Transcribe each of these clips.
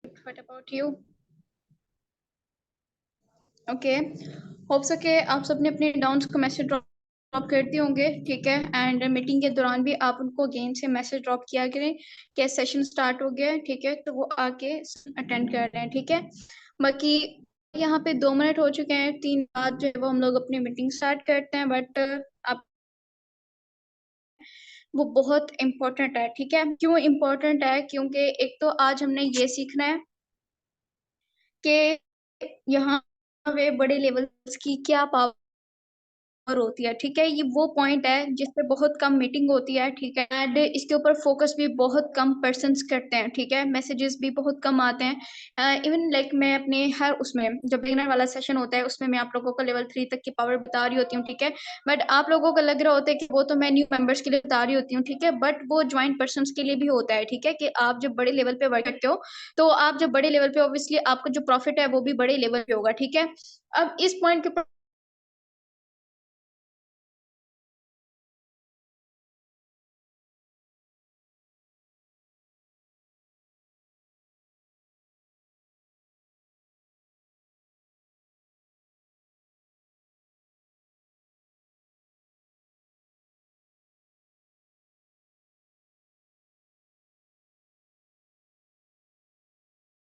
What about you? Okay. Hope सके आप सबने अपने डाउन्स को मैसेज ड्रॉप करते होंगे, ठीक है। एंड मीटिंग के दौरान भी आप उनको अगेन से मैसेज ड्रॉप किया करें कि सेशन स्टार्ट हो गया है, ठीक है, तो वो आके अटेंड कर रहे हैं, ठीक है। बाकी यहाँ पे 2 मिनट हो चुके हैं, 3 बाद जो है वो हम लोग अपनी मीटिंग स्टार्ट करते हैं, बट आप वो बहुत इम्पोर्टेंट है, ठीक है। क्यों इम्पोर्टेंट है? क्योंकि एक तो आज हमने ये सीखना है कि यहाँ पे बड़े लेवल्स की क्या पावर होती है, ठीक है। ये वो पॉइंट है जिस पे बहुत कम मीटिंग होती है, ठीक है। एंड इसके ऊपर फोकस भी बहुत कम पर्सन्स करते हैं, ठीक है। मैसेजेस भी बहुत कम आते हैं। इवन लाइक मैं अपने हर उसमें जब बिगिनर वाला सेशन होता है उसमें मैं आप लोगों को लेवल 3 तक की पावर बता रही होती हूँ, ठीक है। बट आप लोगों को लग रहा होता है कि वो तो मैं न्यू मेंबर्स के लिए बता रही होती हूँ, ठीक है। बट वो ज्वाइंट पर्सन के लिए भी होता है, ठीक है, कि आप जब बड़े लेवल पे वर्क करते हो तो आप जब बड़े लेवल पे ऑब्वियसली आपका जो प्रॉफिट है वो भी बड़े लेवल पे होगा, ठीक है। अब इस पॉइंट के ऊपर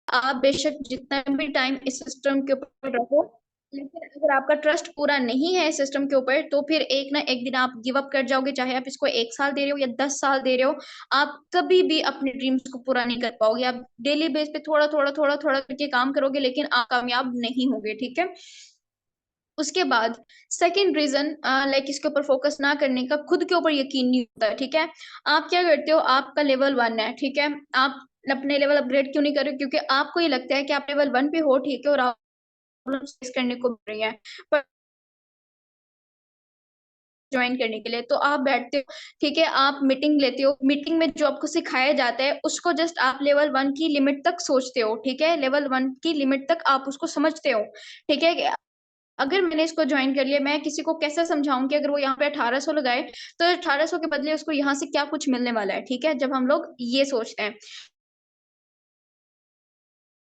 आप बेशक जितना भी टाइम इस सिस्टम के ऊपर रहो, लेकिन अगर आपका ट्रस्ट पूरा नहीं है इस सिस्टम के ऊपर तो फिर एक ना एक दिन आप गिव अप कर जाओगे। चाहे आप इसको 1 साल दे रहे हो या 10 साल दे रहे हो, आप कभी भी अपने ड्रीम्स को पूरा नहीं कर पाओगे। आप डेली बेस पे थोड़ा थोड़ा थोड़ा थोड़ा करके काम करोगे लेकिन आप कामयाब नहीं होगे, ठीक है। उसके बाद सेकंड रीजन लाइक इसके ऊपर फोकस ना करने का, खुद के ऊपर यकीन नहीं होता, ठीक है। आप क्या करते हो, आपका लेवल 1 है, ठीक है। आप अपने लेवल अपग्रेड क्यों नहीं कर रहे हो? क्योंकि आपको ये लगता है कि आप लेवल 1 पे हो, ठीक है, और आप प्रॉब्लम फेस करने को मिल रही है पर ज्वाइन करने के लिए तो आप बैठते हो, ठीक है, आप मीटिंग लेते हो। मीटिंग में जो आपको सिखाया जाता है उसको जस्ट आप लेवल 1 की लिमिट तक सोचते हो, ठीक है। लेवल 1 की लिमिट तक आप उसको समझते हो, ठीक है। अगर मैंने इसको ज्वाइन कर लिया, मैं किसी को कैसे समझाऊं कि अगर वो यहाँ पे 1800 लगाए तो 1800 के बदले उसको यहाँ से क्या कुछ मिलने वाला है, ठीक है। जब हम लोग ये सोचते हैं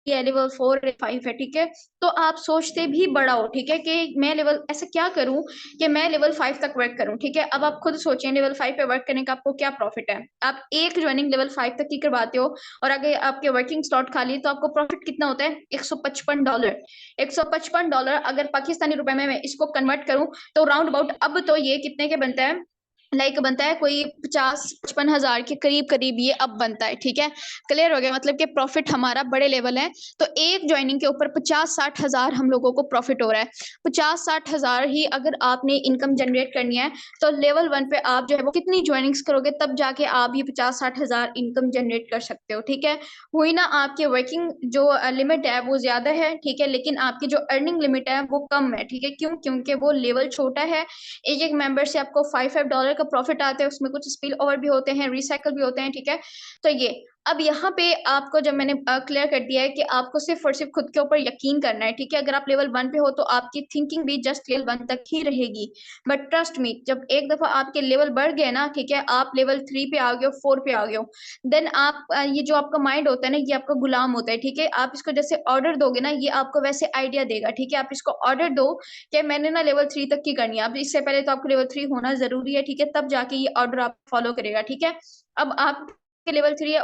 ये लेवल 4 5 है, ठीक है, तो आप सोचते भी बड़ा हो, ठीक है, कि मैं लेवल ऐसा क्या करूं कि मैं लेवल 5 तक वर्क करूं, ठीक है। अब आप खुद सोचें लेवल 5 पे वर्क करने का आपको क्या प्रॉफिट है? आप एक ज्वाइनिंग लेवल 5 तक की करवाते हो और अगर आपके वर्किंग स्लॉट खाली तो आपको प्रॉफिट कितना होता है? $155। $155 अगर पाकिस्तानी रुपए में मैं इसको कन्वर्ट करूं तो राउंड अबाउट अब तो ये कितने के बनता है, लाइक बनता है कोई 50-55 हजार के करीब करीब ये अब बनता है, ठीक है। क्लियर हो गया? मतलब कि प्रॉफिट हमारा बड़े लेवल है तो एक ज्वाइनिंग के ऊपर 50-60 हजार हम लोगों को प्रॉफिट हो रहा है। 50-60 हजार ही अगर आपने इनकम जनरेट करनी है तो लेवल 1 पे आप जो है वो कितनी ज्वाइनिंग्स करोगे तब जाके आप ये 50-60 हजार इनकम जनरेट कर सकते हो, ठीक है। हुई ना आपके वर्किंग जो लिमिट है वो ज्यादा है, ठीक है, लेकिन आपकी जो अर्निंग लिमिट है वो कम है, ठीक है। क्यों? क्योंकि वो लेवल छोटा है। एक एक मेंबर से आपको $5 का प्रॉफिट आता है, उसमें कुछ स्पिल ओवर भी होते हैं, रिसाइकल भी होते हैं, ठीक है। तो ये अब यहाँ पे आपको जब मैंने क्लियर कर दिया है कि आपको सिर्फ और सिर्फ खुद के ऊपर यकीन करना है, ठीक है। अगर आप लेवल 1 पे हो तो आपकी थिंकिंग भी जस्ट लेवल 1 तक ही रहेगी। बट ट्रस्ट मी, जब एक दफा आपके लेवल बढ़ गए ना, ठीक है, आप लेवल 3 पे आ गए हो, 4 पे आ गए हो, देन आप ये जो आपका माइंड होता है ना ये आपका गुलाम होता है, ठीक है। आप इसको जैसे ऑर्डर दोगे ना ये आपको वैसे आइडिया देगा, ठीक है। आप इसको ऑर्डर दो कि मैंने ना लेवल 3 तक की करनी है, अब इससे पहले तो आपको लेवल 3 होना जरूरी है, ठीक है, तब जाके ये ऑर्डर आप फॉलो करेगा, ठीक है। अब आपके लेवल 3 है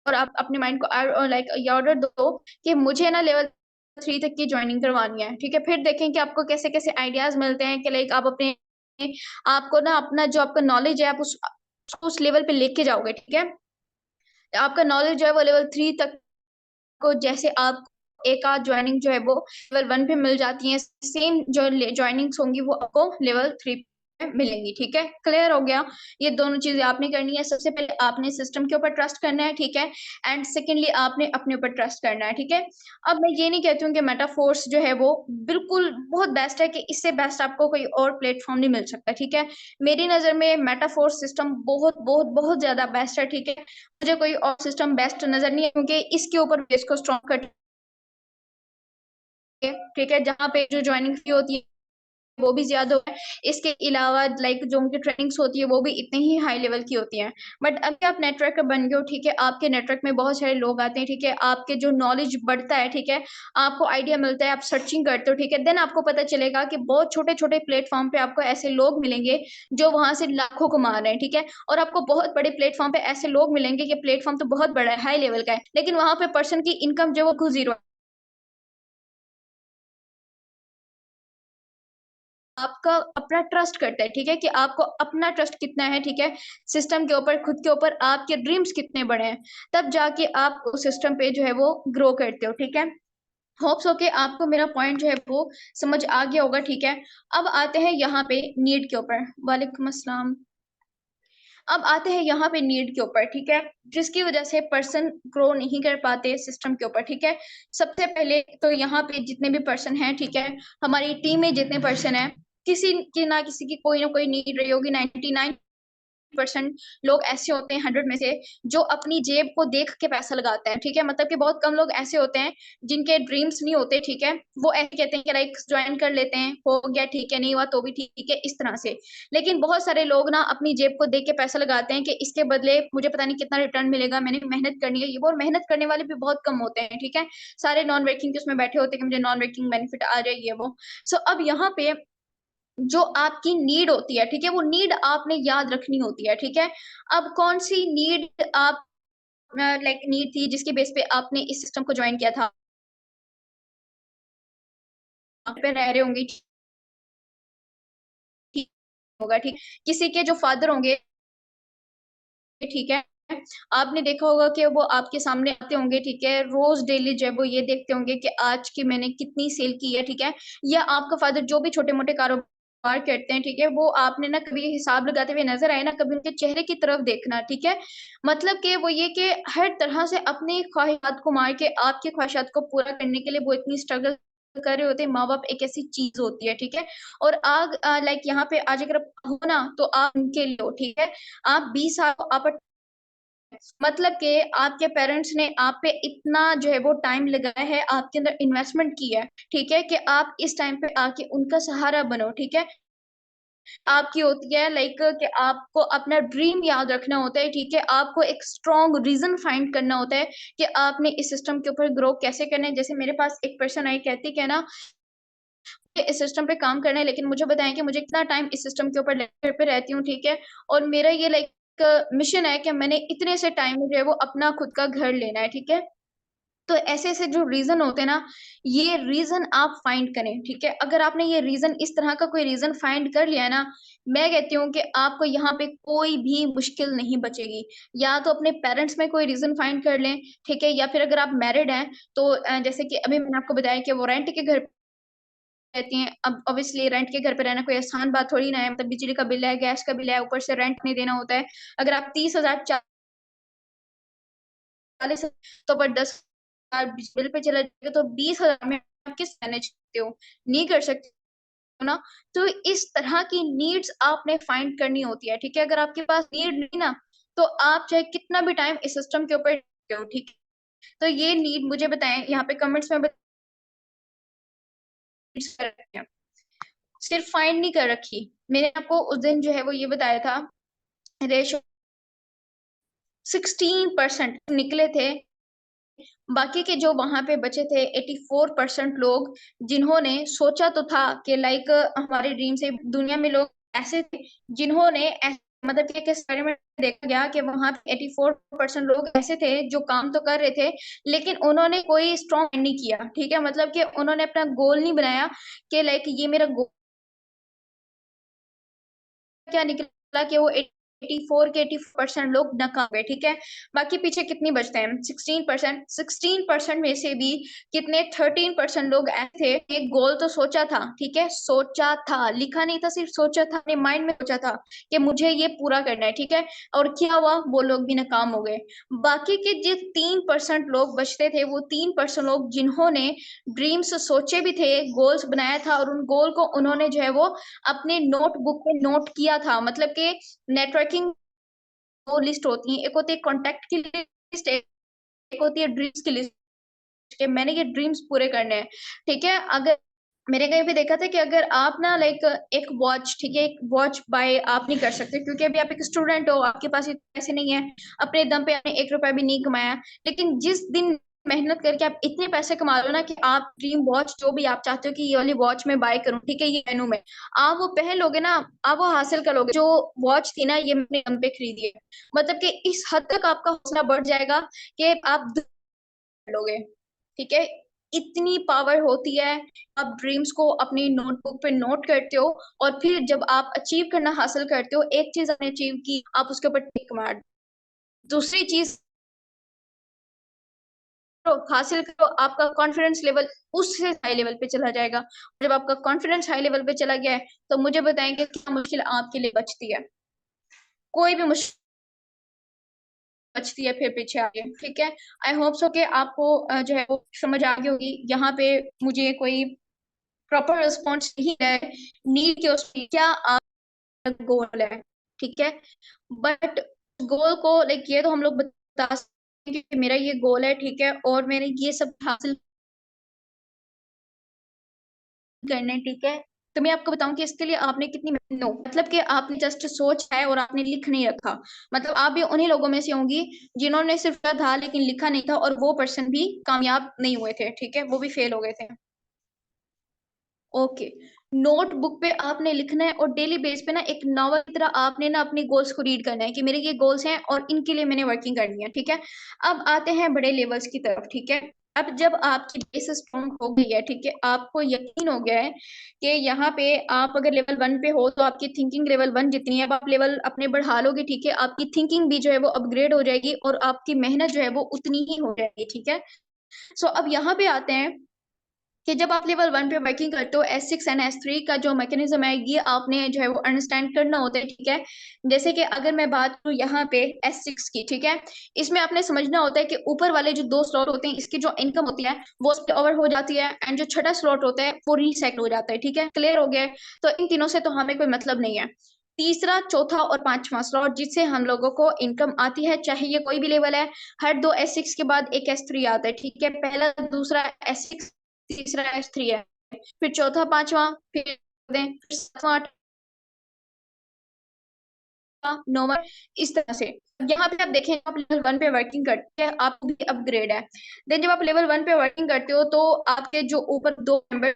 और आप अपने माइंड को लाइक ये ऑर्डर दो कि मुझे ना लेवल 3 तक की ज्वाइनिंग करवानी है, ठीक है। फिर देखें कि आपको कैसे कैसे आइडियाज मिलते हैं कि लाइक आप अपने आपको ना अपना जो आपका नॉलेज है आप उस लेवल पे लेके जाओगे, ठीक है। आपका नॉलेज जो है वो लेवल 3 तक को जैसे आप एक आध ज्वाइनिंग जो है वो लेवल 1 पे मिल जाती है, सेम जो ज्वाइनिंग्स होंगी वो आपको लेवल 3 पे मिलेंगी, ठीक है। क्लियर हो गया? ये दोनों चीजें आपने करनी है। सबसे पहले आपने सिस्टम के ऊपर ट्रस्ट करना है, ठीक है, एंड सेकेंडली आपने अपने ऊपर ट्रस्ट करना है, ठीक है। अब मैं ये नहीं कहती हूँ कि मेटाफोर्स जो है वो बिल्कुल बहुत बेस्ट है, कि इससे बेस्ट आपको कोई और प्लेटफॉर्म नहीं मिल सकता, ठीक है। मेरी नजर में मेटाफोर्स सिस्टम बहुत बहुत बहुत ज्यादा बेस्ट है, ठीक है। मुझे कोई और सिस्टम बेस्ट नजर नहीं है क्योंकि इसके ऊर बेस को स्ट्रॉन्ग करके, ठीक है, जहाँ पे जो ज्वाइनिंग फी होती है वो भी ज्यादा है। इसके अलावा लाइक जो उनकी ट्रेनिंग्स होती है वो भी इतनी ही हाई लेवल की होती हैं। बट अगर आप नेटवर्कर बन गए हो, ठीक है, आपके नेटवर्क में बहुत सारे लोग आते हैं, ठीक है, आपके जो नॉलेज बढ़ता है, ठीक है, आपको आइडिया मिलता है, आप सर्चिंग करते हो, ठीक है, देन आपको पता चलेगा कि बहुत छोटे-छोटे प्लेटफ़ॉर्म पे आपको ऐसे लोग मिलेंगे जो वहाँ से लाखों कमा रहे हैं, ठीक है? और आपको बहुत बड़े प्लेटफ़ॉर्म पे ऐसे लोग मिलेंगे कि प्लेटफ़ॉर्म तो बहुत बड़ा है, हाई लेवल का है, लेकिन वहाँ पे पर्सन की इनकम जो है वो ज़ीरो है। आपका अपना ट्रस्ट करता है, ठीक है? कि आपको अपना ट्रस्ट कितना है, ठीक है? सिस्टम के ऊपर, खुद के ऊपर, आपके ड्रीम्स कितने बड़े हैं, तब जाके आप उस सिस्टम पे जो है वो ग्रो करते हो, ठीक है? होप्स सो कि आपको मेरा पॉइंट जो है वो समझ आ गया होगा, ठीक है? अब आते हैं यहाँ पे नीड के ऊपर। वालेकुम अस्सलाम। अब आते हैं यहाँ पे नीड के ऊपर, ठीक है? जिसकी वजह से पर्सन ग्रो नहीं कर पाते सिस्टम के ऊपर, ठीक है? सबसे पहले तो यहाँ पे जितने भी पर्सन हैं, ठीक है? हमारी टीम में जितने पर्सन हैं, किसी की ना किसी की कोई ना कोई नीड रही होगी। 99% लोग ऐसे होते हैं 100 में से जो अपनी जेब को देख के पैसा लगाते हैं, ठीक है? मतलब कि बहुत कम लोग ऐसे होते हैं जिनके ड्रीम्स नहीं होते, ठीक है? वो ऐसे कहते हैं कि लाइक जॉइन कर लेते हैं, हो गया ठीक है, नहीं हुआ तो भी ठीक है, इस तरह से। लेकिन बहुत सारे लोग ना अपनी जेब को देख के पैसा लगाते हैं कि इसके बदले मुझे पता नहीं कितना रिटर्न मिलेगा, मैंने मेहनत करनी है, ये वो। और मेहनत करने वाले भी बहुत कम होते हैं, ठीक है? सारे नॉन वर्किंग के उसमें बैठे होते हैं कि मुझे नॉन वर्किंग बेनिफिट आ जाए, ये वो। सो अब यहाँ पे जो आपकी नीड होती है, ठीक है? वो नीड आपने याद रखनी होती है, ठीक है? अब कौन-सी नीड आप लाइक नीड थी जिसके बेस पे आपने इस सिस्टम को जॉइन किया था? वहाँ पे रह रहे होंगे, ठीक होगा, ठीक। किसी के जो फादर होंगे, ठीक है? आपने देखा होगा कि वो आपके सामने आते होंगे, ठीक है? रोज़ डेली जो है वो ये देखते होंगे कि आज की मैंने कितनी सेल की है, ठीक है? या आपका फादर जो भी छोटे-मोटे कारोबार करते हैं, ठीक है? वो आपने ना कभी हिसाब लगाते हुए नज़र आए ना, कभी उनके चेहरे की तरफ देखना, ठीक है? मतलब कि वो ये कि हर तरह से अपनी ख्वाहिशात को मार के आपकी ख्वाहिशात को पूरा करने के लिए वो इतनी स्ट्रगल कर रहे होते हैं। माँ-बाप एक ऐसी चीज़ होती है, ठीक है? और लाइक यहाँ पे आज अगर आप हो ना, तो आप उनके लिए हो, ठीक है? आप 20 साल आप मतलब कि आपके पेरेंट्स ने आप पे इतना जो है वो टाइम लगाया है, आपके अंदर इन्वेस्टमेंट की है, ठीक है? कि आप इस टाइम पे आके उनका सहारा बनो, ठीक है? आपकी होती है लाइक कि आपको अपना ड्रीम याद रखना होता है, ठीक है? आपको एक स्ट्रॉन्ग रीज़न फाइंड करना होता है कि आपने इस सिस्टम के ऊपर ग्रो कैसे करना है। जैसे मेरे पास एक पर्सन आई, कहती कि ना कि इस सिस्टम पे काम करना है, लेकिन मुझे बताएँ कि मुझे कितना टाइम इस सिस्टम के ऊपर घर पे रहती हूँ, ठीक है? और मेरा ये लाइक मिशन है कि मैंने इतने से टाइम में जो है वो अपना खुद का घर लेना है, ठीक है? तो ऐसे-ऐसे जो रीज़न होते हैं ना, ये रीज़न आप फाइंड करें, ठीक है? अगर आपने ये रीज़न इस तरह का कोई रीज़न फाइंड कर लिया है ना, मैं कहती हूँ कि आपको यहाँ पे कोई भी मुश्किल नहीं बचेगी। या तो अपने पेरेंट्स में कोई रीज़न फाइंड कर लें, ठीक है? या फिर अगर आप मैरिड हैं, तो जैसे कि अभी मैंने आपको बताया कि वो रेंट के घर पे रहती हैं। अब ऑब्वियसली रेंट के घर पे रहना कोई आसान बात थोड़ी ना है, मतलब बिजली का बिल है, गैस का बिल है, ऊपर से रेंट नहीं देना होता है। अगर आप 30,000 40 तो पर 10,000 बिल पे चला जाएगा, तो 20,000 में आप किस मैनेज करते हो? नहीं कर सकते हो ना? तो इस तरह की नीड्स आपने फाइंड करनी होती है, ठीक है? अगर आपके पास नीड नहीं ना, तो आप चाहे कितना भी टाइम इस सिस्टम के ऊपर हो, ठीक है? तो ये नीड मुझे बताएँ, यहाँ पे कमेंट्स में सिर्फ फाइंड नहीं कर रखी। मैंने आपको उस दिन जो है वो ये बताया था, रेशो 16% निकले थे, बाकी के जो वहाँ पे बचे थे 84% लोग, जिन्होंने सोचा तो था कि लाइक हमारे ड्रीम से दुनिया में लोग ऐसे थे जिन्होंने मतलब कि एक एक्सपेरिमेंट देखा गया कि वहाँ पे 84% लोग ऐसे थे जो काम तो कर रहे थे, लेकिन उन्होंने कोई स्ट्रॉन्ग नहीं किया, ठीक है? मतलब कि उन्होंने अपना गोल नहीं बनाया कि लाइक ये मेरा गोल क्या निकला कि वो 84 के 80% लोग नाकाम हुए, ठीक है? बाकी पीछे कितनी बचते हैं? 16%, 16% में से भी कितने 13% लोग ऐसे थे, एक गोल तो सोचा था, ठीक है? सोचा था, लिखा नहीं था, सिर्फ सोचा था, अपने माइंड में सोचा था कि मुझे ये पूरा करना है, ठीक है? और क्या हुआ? वो लोग भी नाकाम हो गए। बाकी के जो 3% लोग बचते थे, वो 3% लोग जिन्होंने ड्रीम्स सोचे भी थे, गोल्स बनाया था और उन गोल को उन्होंने जो है वो अपने नोटबुक पे नोट किया था। मतलब कि नेटवर्किंग 2 लिस्ट होती हैं, एक होती है कॉन्टैक्ट की लिस्ट, एक होती है ड्रीम्स की लिस्ट कि मैंने ये ड्रीम्स पूरे करने हैं, ठीक है? अगर मैंने कहीं पे देखा था कि अगर आप ना लाइक एक वॉच, ठीक है, एक वॉच बाय आप नहीं कर सकते क्योंकि अभी आप एक स्टूडेंट हो, आपके पास इतने पैसे नहीं है, अपने दम पे आपने 1 रुपया भी नहीं कमाया। लेकिन जिस दिन मेहनत करके आप इतने पैसे कमा लो ना कि आप ड्रीम वॉच जो भी आप चाहते हो कि ये वाली वॉच मैं बाय करूं, ठीक है, ये पहनूं मैं, आप वो पहन लोगे ना, आप वो हासिल करोगे। जो वॉच थी ना, ये मैंने अपने दम पे खरीदी है। मतलब कि इस हद तक आपका हौसला बढ़ जाएगा कि आप लोगे, ठीक है। इतनी पावर होती है। आप ड्रीम्स को अपनी नोटबुक पे नोट करते हो और फिर जब आप अचीव करना हासिल करते हो, एक चीज आपने अचीव की, आप उसके ऊपर टिक मार दो। दूसरी चीज हासिल करो, आपका कॉन्फिडेंस लेवल उससे हाई लेवल पे चला जाएगा। जब आपका कॉन्फिडेंस हाई लेवल पे चला गया है, तो मुझे बताएंगे क्या मुश्किल आपके लिए बचती है। कोई भी मुश्किल बचती है फिर पीछे आगे, ठीक है। आई होप सो कि आपको जो है वो समझ आ गई होगी। यहाँ पे मुझे कोई प्रॉपर रिस्पॉन्स नहीं है नीड के उसकी, क्या आपका गोल है, ठीक है। बट गोल को लाइक ये तो हम लोग बता सकते हैं कि मेरा ये गोल है, ठीक है, और मैंने ये सब हासिल करना है, ठीक है। तो मैं आपको बताऊं कि इसके लिए आपने कितनी नो मतलब कि आपने जस्ट सोच है और आपने लिख नहीं रखा। मतलब आप भी उन्हीं लोगों में से होंगी जिन्होंने सिर्फ पढ़ा था लेकिन लिखा नहीं था, और वो पर्सन भी कामयाब नहीं हुए थे, ठीक है, वो भी फेल हो गए थे। ओके। नोटबुक पे आपने लिखना है और डेली बेस पे ना एक नॉवल की तरह आपने ना अपने गोल्स को रीड करना है कि मेरे ये गोल्स हैं और इनके लिए मैंने वर्किंग करनी है, ठीक है। अब आते हैं बड़े लेवल्स की तरफ, ठीक है। अब जब आपकी बेस स्ट्रॉन्ग हो गई है, ठीक है, आपको यकीन हो गया है कि यहाँ पे आप अगर लेवल 1 पे हो तो आपकी थिंकिंग लेवल 1 जितनी है, अब आप लेवल अपने बढ़ा लोगे, ठीक है, आपकी थिंकिंग भी जो है वो अपग्रेड हो जाएगी और आपकी मेहनत जो है वो उतनी ही हो जाएगी, ठीक है। सो अब यहाँ पे आते हैं कि जब आप लेवल 1 पे वर्किंग करते हो, S6 एंड S3 का जो मैकेनिज्म है ये आपने जो है वो अंडरस्टैंड करना होता है, ठीक है। जैसे कि अगर मैं बात करूँ यहाँ पे S6 की, ठीक है, इसमें आपने समझना होता है कि ऊपर वाले जो 2 स्लॉट होते हैं इसकी जो इनकम होती है वो ओवर हो जाती है, एंड जो छठा स्लॉट होता है वो रीसेट हो जाता है, ठीक है, क्लियर हो गया है। तो इन तीनों से तो हमें कोई मतलब नहीं है। तीसरा, चौथा और पांचवा स्लॉट जिससे हम लोगों को इनकम आती है, चाहे ये कोई भी लेवल है, हर 2 S6 के बाद एक S3 आता है, ठीक है। पहला, दूसरा S6, तीसरा S3 है, फिर चौथा, पांचवा, फिर फिर सातवां, आठवां, नौवां, इस तरह से। यहाँ पे आप देखें, आप लेवल 1 पे वर्किंग करते हैं, आपको भी अपग्रेड है। देन जब आप लेवल 1 पे वर्किंग करते हो तो आपके जो ऊपर 2 मेंबर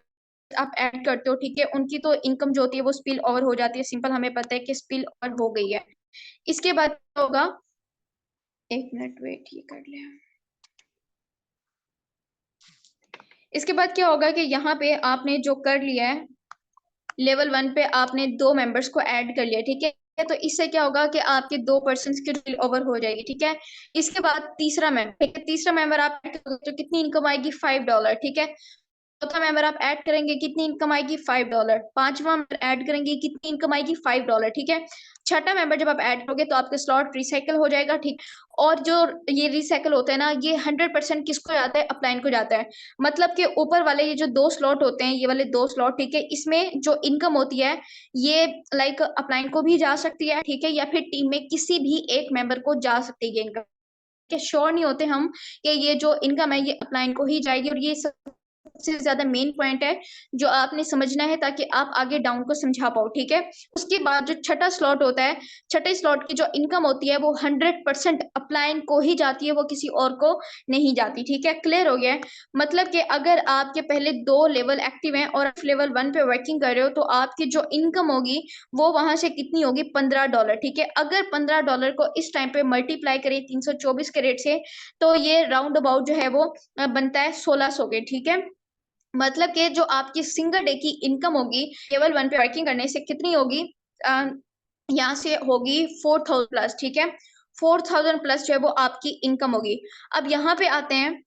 आप ऐड करते हो, ठीक है, उनकी तो इनकम जो होती है वो स्पिल ओवर हो जाती है। सिंपल हमें पता है कि स्पिल ओवर हो गई है। इसके बाद क्या होगा, एक मिनट वेट, ये कर ले। इसके बाद क्या होगा कि यहाँ पे आपने जो कर लिया है, लेवल 1 पे आपने 2 मेंबर्स को ऐड कर लिया, ठीक है। तो इससे क्या होगा कि आपके 2 पर्सन की स्पिल ओवर हो जाएगी, ठीक है। इसके बाद तीसरा मेंबर, ठीक है, तीसरा मेंबर आप ऐड करोगे तो कितनी इनकम आएगी, $5, ठीक है। चौथा मेंबर आप ऐड करेंगे, कितनी इनकम आएगी, $5। पांचवा मेंबर ऐड करेंगे, कितनी इनकम आएगी, $5, ठीक है। छठा मेंबर जब आप ऐड करोगे तो आपके स्लॉट रिसाइकल हो जाएगा, ठीक। और जो ये रिसाइकल होता है ना, ये 100% किसको जाता है, अपलाइन को जाता है। मतलब कि ऊपर वाले ये जो 2 स्लॉट होते हैं, ये वाले 2 स्लॉट, ठीक है, इसमें जो इनकम होती है ये लाइक अपलाइन को भी जा सकती है, ठीक है, या फिर टीम में किसी भी एक मेंबर को जा सकती है इनकम। के श्योर नहीं होते हम कि ये जो इनकम है ये अपलाइन को ही जाएगी, और ये सबसे ज्यादा मेन पॉइंट है जो आपने समझना है ताकि आप आगे डाउन को समझा पाओ, ठीक है। उसके बाद जो छठा स्लॉट होता है, छठे स्लॉट की जो इनकम होती है वो 100% अपलाइन को ही जाती है, वो किसी और को नहीं जाती, ठीक है, क्लियर हो गया है। मतलब कि अगर आपके पहले 2 लेवल एक्टिव हैं और आप लेवल 1 पे वर्किंग कर रहे हो तो आपकी जो इनकम होगी वो वहां से कितनी होगी, $15, ठीक है। अगर $15 को इस टाइम पे मल्टीप्लाई करें 324 के रेट से, तो ये राउंड अबाउट जो है वो बनता है 1600 के, ठीक है। मतलब कि जो आपकी सिंगल डे की इनकम होगी लेवल 1 पे वर्किंग करने से कितनी होगी, यहाँ से होगी 4000 प्लस, ठीक है। 4000 प्लस जो है वो आपकी इनकम होगी। अब यहाँ पे आते हैं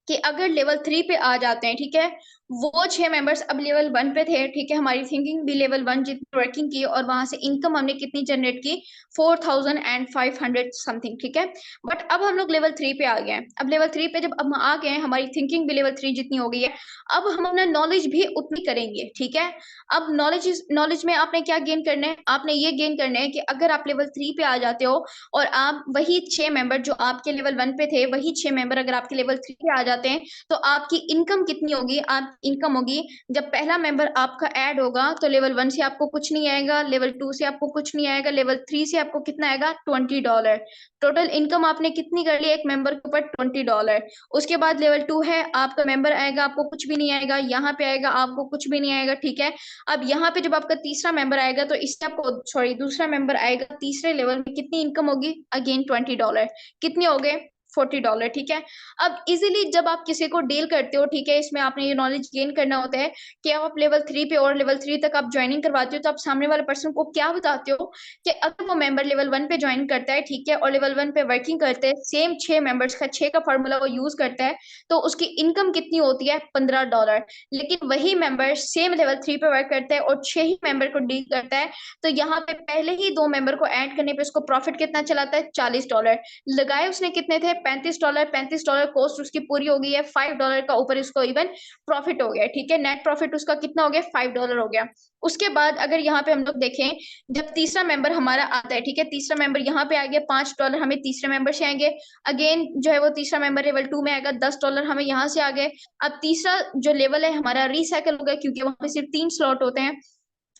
कि अगर लेवल 3 पे आ जाते हैं, ठीक है, वो 6 मेंबर्स अब लेवल 1 पे थे, ठीक है, हमारी थिंकिंग भी लेवल 1 जितनी वर्किंग की और वहां से इनकम हमने कितनी जनरेट की, 4500 समथिंग, ठीक है। बट अब हम लोग लेवल 3 पे आ गए हैं। अब लेवल 3 पे जब हम आ गए हैं, हमारी थिंकिंग भी लेवल 3 जितनी हो गई है, अब हम अपना नॉलेज भी उतनी करेंगे, ठीक है। अब नॉलेज में आपने क्या गेन करना है, आपने ये गेन करना है कि अगर आप लेवल 3 पे आ जाते हो और आप वही 6 मेंबर जो आपके लेवल 1 पे थे, वही 6 मेंबर अगर आपके लेवल 3 पे आ जाते जाते हैं तो आपकी इनकम कितनी होगी, आप इनकम होगी जब पहला मेंबर आपका ऐड होगा तो लेवल 1 से आपको कुछ नहीं आएगा, लेवल 2 से आपको कुछ नहीं आएगा, लेवल 3 से आपको कितना आएगा $20। टोटल इनकम आपने कितनी कर ली एक मेंबर के ऊपर, $20। उसके बाद लेवल 2 है, आपका मेंबर आएगा आपको कुछ भी नहीं आएगा, यहाँ पे आएगा आपको कुछ भी नहीं आएगा, ठीक है। अब यहाँ पे जब आपका तीसरा मेंबर आएगा तो इससे आपको सॉरी दूसरा मेंबर आएगा, तीसरे लेवल में कितनी इनकम होगी, अगेन $20। कितने हो गए, $40, ठीक है। अब इजीली जब आप किसी को डील करते हो, ठीक है, इसमें आपने ये नॉलेज गेन करना होता है कि आप लेवल 3 पे और लेवल 3 तक आप ज्वाइनिंग करवाते हो तो आप सामने वाले पर्सन को क्या बताते हो कि अगर वो मेंबर लेवल 1 पे ज्वाइन करता है, ठीक है, और लेवल 1 पे वर्किंग करते हैं, सेम 6 मेंबर्स का 6 का फॉर्मूला वो यूज करता है तो उसकी इनकम कितनी होती है, $15। लेकिन वही मेंबर सेम लेवल 3 पे वर्क करता है और 6 ही मेंबर को डील करता है तो यहाँ पे पहले ही 2 मेंबर को ऐड करने पे उसको प्रॉफिट कितना चलाता है, $40। लगाए उसने कितने थे, $35। $35 कॉस्ट उसकी पूरी हो गई है, $5 का ऊपर उसको इवन प्रॉफिट हो गया, ठीक है। नेट प्रॉफिट उसका कितना हो गया, $5 हो गया। उसके बाद अगर यहाँ पे हम लोग देखें, जब तीसरा मेंबर हमारा आता है, ठीक है, तीसरा मेंबर यहाँ पे आ गया, $5 हमें तीसरे मेंबर से आएंगे। अगेन जो है वो तीसरा मेंबर लेवल 2 में आएगा, $10 हमें यहाँ से आ गए। अब तीसरा जो लेवल है हमारा रिसाइकल हो गया क्योंकि वहां पे सिर्फ 3 स्लॉट होते हैं।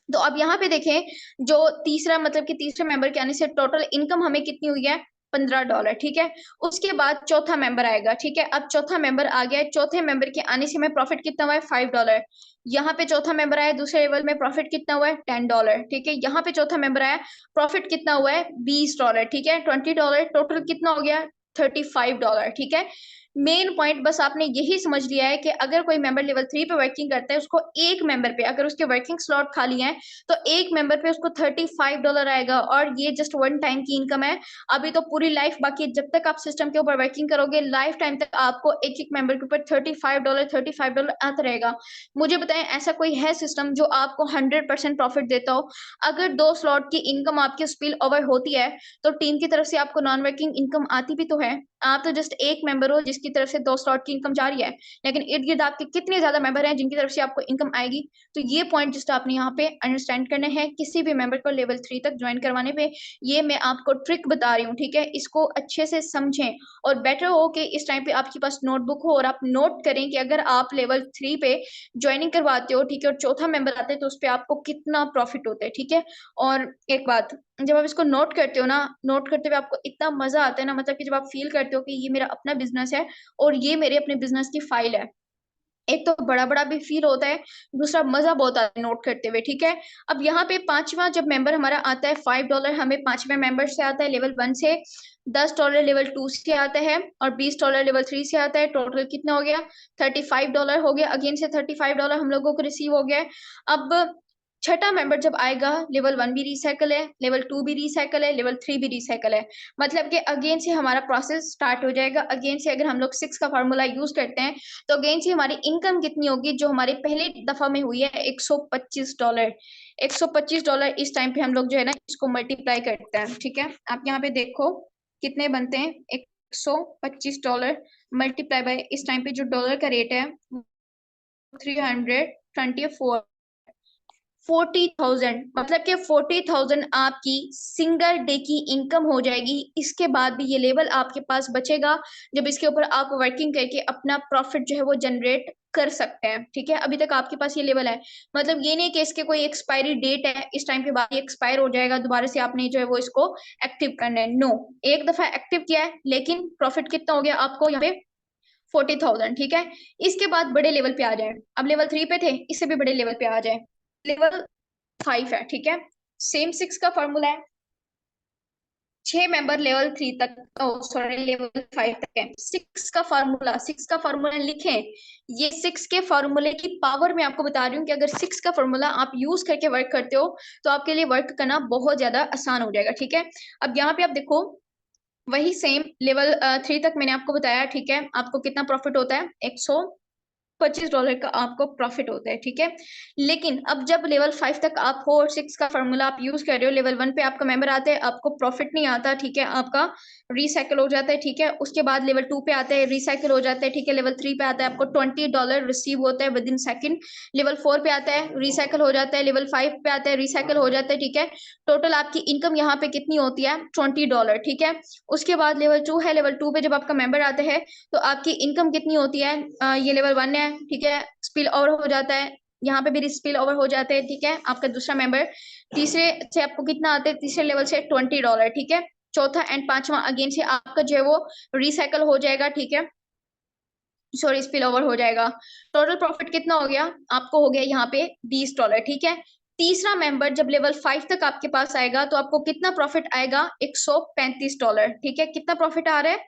तो अब यहाँ पे देखें जो तीसरा मतलब कि तीसरे मेंबर के आने से टोटल इनकम हमें कितनी हुई है, $15, ठीक है। उसके बाद चौथा मेंबर आएगा, ठीक है। अब चौथा मेंबर आ गया, चौथे मेंबर के आने से हमें प्रॉफिट कितना हुआ है, $5। यहाँ पे चौथा मेंबर आया, दूसरे लेवल में प्रॉफिट कितना हुआ है, $10, ठीक है। यहाँ पे चौथा मेंबर आया, प्रॉफिट कितना हुआ है, $20, ठीक है। $20, टोटल कितना हो गया, $35, ठीक है। मेन पॉइंट बस आपने यही समझ लिया है कि अगर कोई मेंबर लेवल 3 पे वर्किंग करता है, उसको एक मेंबर पे अगर उसके वर्किंग स्लॉट खाली हैं तो एक मेंबर पे उसको $35 आएगा और ये जस्ट वन टाइम की इनकम है। अभी तो पूरी लाइफ बाकी है, जब तक आप सिस्टम के ऊपर वर्किंग करोगे लाइफ टाइम तक आपको एक एक मेंबर के ऊपर $35 आता रहेगा। मुझे बताएं ऐसा कोई है सिस्टम जो आपको 100% प्रॉफिट देता हो? अगर 2 स्लॉट की इनकम आपकी स्पिल ओवर होती है तो टीम की तरफ से आपको नॉन वर्किंग इनकम आती भी तो है। आप तो जस्ट एक मेंबर हो जिसकी तरफ से 2 स्लॉट की इनकम जा रही है, लेकिन इर्द गिर्द आपके कितने ज्यादा मेंबर हैं जिनकी तरफ से आपको इनकम आएगी। तो ये पॉइंट जस्ट आपने यहाँ पे अंडरस्टैंड करने हैं किसी भी मेंबर को लेवल 3 तक ज्वाइन करवाने पे। ये मैं आपको ट्रिक बता रही हूँ, ठीक है, इसको अच्छे से समझें और बेटर हो कि इस टाइम पे आपके पास नोटबुक हो और आप नोट करें कि अगर आप लेवल 3 पे ज्वाइनिंग करवाते हो, ठीक है, और चौथा मेंबर आते हैं तो उस पर आपको कितना प्रॉफिट होता है, ठीक है। और एक बात, जब आप इसको नोट करते हो ना, नोट करते हुए आपको इतना मजा आता है ना, मतलब कि जब आप फील करते हो कि ये मेरा अपना बिजनेस है और ये मेरे अपने बिजनेस की फाइल है, एक तो बड़ा बड़ा भी फील होता है, दूसरा मजा बहुत आता है नोट करते हुए, ठीक है। अब यहाँ पे पांचवा जब मेंबर हमारा आता है $5 हमें पांचवें मेंबर से आता है लेवल 1 से, $10 लेवल 2 से आता है और $20 लेवल 3 से आता है। टोटल कितना हो गया, $35 हो गया। अगेन से $35 हम लोगों को रिसीव हो गया है। अब छठा मेंबर जब आएगा, लेवल 1 भी रिसाइकल है, लेवल 2 भी रिसाइकल है, लेवल 3 भी रिसाइकल है, मतलब कि अगेन से हमारा प्रोसेस स्टार्ट हो जाएगा। अगेन से अगर हम लोग 6 का फार्मूला यूज करते हैं तो अगेन से हमारी इनकम कितनी होगी जो हमारे पहले दफा में हुई है, $125। $125 इस टाइम पे हम लोग जो है ना इसको मल्टीप्लाई करते हैं, ठीक है। आप यहाँ पे देखो कितने बनते हैं, $125 मल्टीप्लाई बाय इस टाइम पे जो डॉलर का रेट है 324, 40,000, मतलब कि 40,000 आपकी सिंगल डे की इनकम हो जाएगी। इसके बाद भी ये लेवल आपके पास बचेगा जब इसके ऊपर आप वर्किंग करके अपना प्रॉफिट जो है वो जनरेट कर सकते हैं, ठीक है। अभी तक आपके पास ये लेवल है, मतलब ये नहीं कि इसके कोई एक्सपायरी डेट है, इस टाइम के बाद ये एक्सपायर हो जाएगा, दोबारा से आपने जो है वो इसको एक्टिव करना है। नो, एक दफा एक्टिव किया है लेकिन प्रॉफिट कितना हो गया आपको यहाँ पे, 40,000, ठीक है। इसके बाद बड़े लेवल पे आ जाए, अब लेवल 3 पे थे, इससे भी बड़े लेवल पे आ जाए, लेवल 5 है, ठीक है। सेम 6 का फॉर्मूला है, 6 मेंबर लेवल 3 तक, सॉरी लेवल 5 तक है। 6 का फॉर्मूला लिखें। ये 6 के फॉर्मूले की पावर मैं आपको बता रही हूँ कि अगर 6 का फॉर्मूला आप यूज करके वर्क करते हो तो आपके लिए वर्क करना बहुत ज्यादा आसान हो जाएगा, ठीक है। अब यहाँ पे आप देखो वही सेम लेवल 3 तक मैंने आपको बताया, ठीक है, आपको कितना प्रॉफिट होता है, $25 का आपको प्रॉफिट होता है, ठीक है। लेकिन अब जब लेवल 5 तक आप हो और 6 का फॉर्मूला आप यूज कर रहे हो, लेवल 1 पे आपका मेंबर आते हैं, आपको प्रॉफिट नहीं आता, ठीक है, आपका रिसाइकल हो जाता है, ठीक है। उसके बाद लेवल 2 पे आते हैं, रिसाइकल हो जाता है, ठीक है। लेवल 3 पे आता है, आपको $20 रिसीव होता है विद इन सेकंड। लेवल 4 पे आता है, रिसाइकल हो जाता है। लेवल 5 पे आता है, रिसाइकल हो जाता है, ठीक है। टोटल आपकी इनकम यहाँ पे कितनी होती है? $20, ठीक है। उसके बाद लेवल 2 है, लेवल 2 पे जब आपका मेंबर आता है तो आपकी इनकम कितनी होती है? ये लेवल 1 है, ठीक है। स्पिल ओवर हो जाता है, यहाँ पे भी स्पिल ओवर हो जाते हैं, ठीक है। आपका दूसरा मेंबर, तीसरे से आपको कितना आता है? तीसरे लेवल से $20, ठीक है। चौथा एंड पांचवा अगेन से आपका जो है वो रिसाइकल हो जाएगा, ठीक है, सॉरी स्पिल ओवर हो जाएगा। टोटल प्रॉफिट कितना हो गया आपको? हो गया यहाँ पे $20, ठीक है। तीसरा मेंबर जब लेवल 5 तक आपके पास आएगा तो आपको कितना प्रॉफिट आएगा? $135, ठीक है। कितना प्रॉफिट आ रहा है?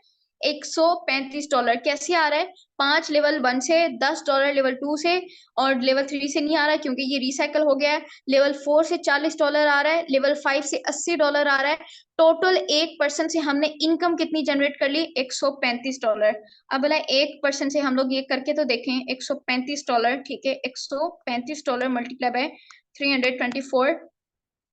$135। कैसे आ रहा है? 5 लेवल 1 से, $10 लेवल 2 से, और लेवल 3 से नहीं आ रहा है क्योंकि ये रिसाइकल हो गया है। लेवल 4 से $40 आ रहा है, लेवल 5 से $80 आ रहा है। टोटल एक पर्सन से हमने इनकम कितनी जनरेट कर ली? $135। अब बोला 1% से हम लोग ये करके तो देखें, $135, ठीक है। $135 मल्टीप्लाई बाय 324,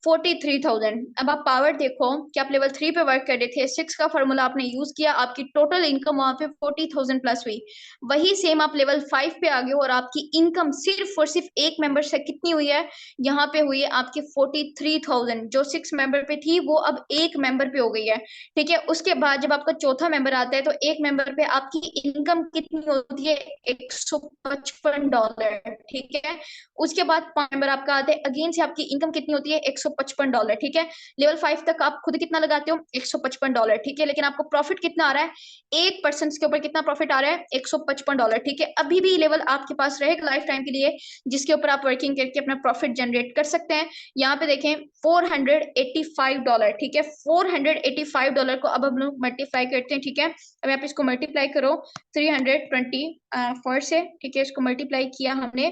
43,000। अब आप पावर देखो कि आप लेवल 3 पे वर्क कर रहे थे, 6 का फॉर्मूला आपने यूज किया, आपकी टोटल इनकम वहां पे 40,000 प्लस हुई। वही सेम आप लेवल 5 पे आ गए और आपकी इनकम सिर्फ और सिर्फ एक मेंबर से कितनी हुई है? यहाँ पे हुई है आपकी 43,000। जो 6 मेंबर पे थी वो अब एक मेंबर पे हो गई है, ठीक है। उसके बाद जब आपका चौथा मेंबर आता है तो एक मेंबर पे आपकी इनकम कितनी होती है? $155, ठीक है। उसके बाद 5 मेंबर आपका आते हैं, अगेन से आपकी इनकम कितनी होती है? $155, ठीक है। लेवल 5 तक आप खुद कितना लगाते हो? $155, ठीक है। लेकिन आपको प्रॉफिट कितना आ रहा है? एक पर्सन के ऊपर कितना प्रॉफिट आ रहा है? $155, ठीक है। अभी भी लेवल आपके पास रहेगा लाइफ टाइम के लिए, जिसके ऊपर आप वर्किंग करके अपना प्रॉफिट जनरेट कर सकते हैं। यहाँ पे देखें $485, ठीक है। $485 को अब हम लोग मल्टीप्लाई करते हैं, ठीक है। अब आप इसको मल्टीप्लाई करो 324 से, ठीक है। इसको मल्टीप्लाई किया हमने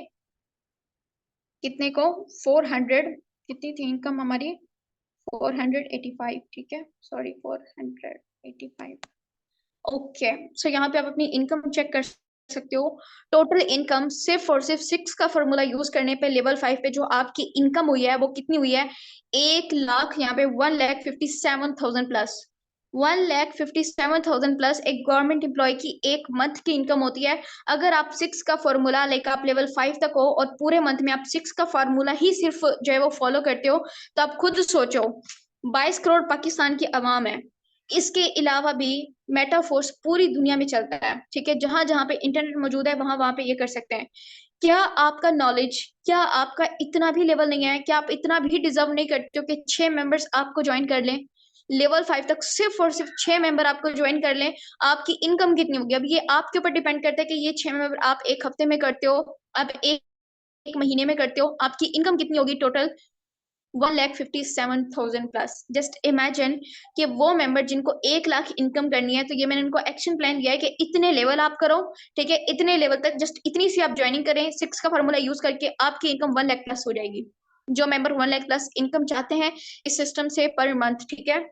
कितने को? 400, कितनी थी इनकम हमारी? 485, ठीक है, सॉरी 485। ओके, सो यहाँ पे आप अपनी इनकम चेक कर सकते हो। टोटल इनकम सिर्फ और सिर्फ 6 का फॉर्मूला यूज करने पे लेवल 5 पे जो आपकी इनकम हुई है वो कितनी हुई है? 1 लाख, यहाँ पे 1,57,000 प्लस, 1,57,000 प्लस एक गवर्नमेंट एम्प्लॉय की एक मंथ की इनकम होती है। अगर आप 6 का फॉर्मूला लाइक आप लेवल 5 तक हो और पूरे मंथ में आप 6 का फॉर्मूला ही सिर्फ जो है वो फॉलो करते हो, तो आप खुद सोचो 22 करोड़ पाकिस्तान की आवाम है। इसके अलावा भी मेटाफोर्स पूरी दुनिया में चलता है, ठीक है। जहां जहां पे इंटरनेट मौजूद है वहां वहां पे ये कर सकते हैं। क्या आपका नॉलेज, क्या आपका इतना भी लेवल नहीं है? क्या आप इतना भी डिजर्व नहीं करते हो कि 6 मेंबर्स आपको ज्वाइन कर लें? लेवल 5 तक सिर्फ और सिर्फ 6 मेंबर आपको ज्वाइन कर लें, आपकी इनकम कितनी होगी? अब ये आपके ऊपर डिपेंड करता है कि ये 6 मेंबर आप एक हफ्ते में करते हो, आप एक महीने में करते हो, आपकी इनकम कितनी होगी टोटल? 1,57,000 प्लस। जस्ट इमेजिन कि वो मेंबर जिनको 1 लाख इनकम करनी है, तो ये मैंने उनको एक्शन प्लान दिया है कि इतने लेवल आप करो, ठीक है। इतने लेवल तक जस्ट इतनी सी आप ज्वाइनिंग करें, 6 का फॉर्मूला यूज करके आपकी इनकम 1 लाख प्लस हो जाएगी। जो मेंबर 1 लाख प्लस इनकम चाहते हैं इस सिस्टम से पर मंथ, ठीक है।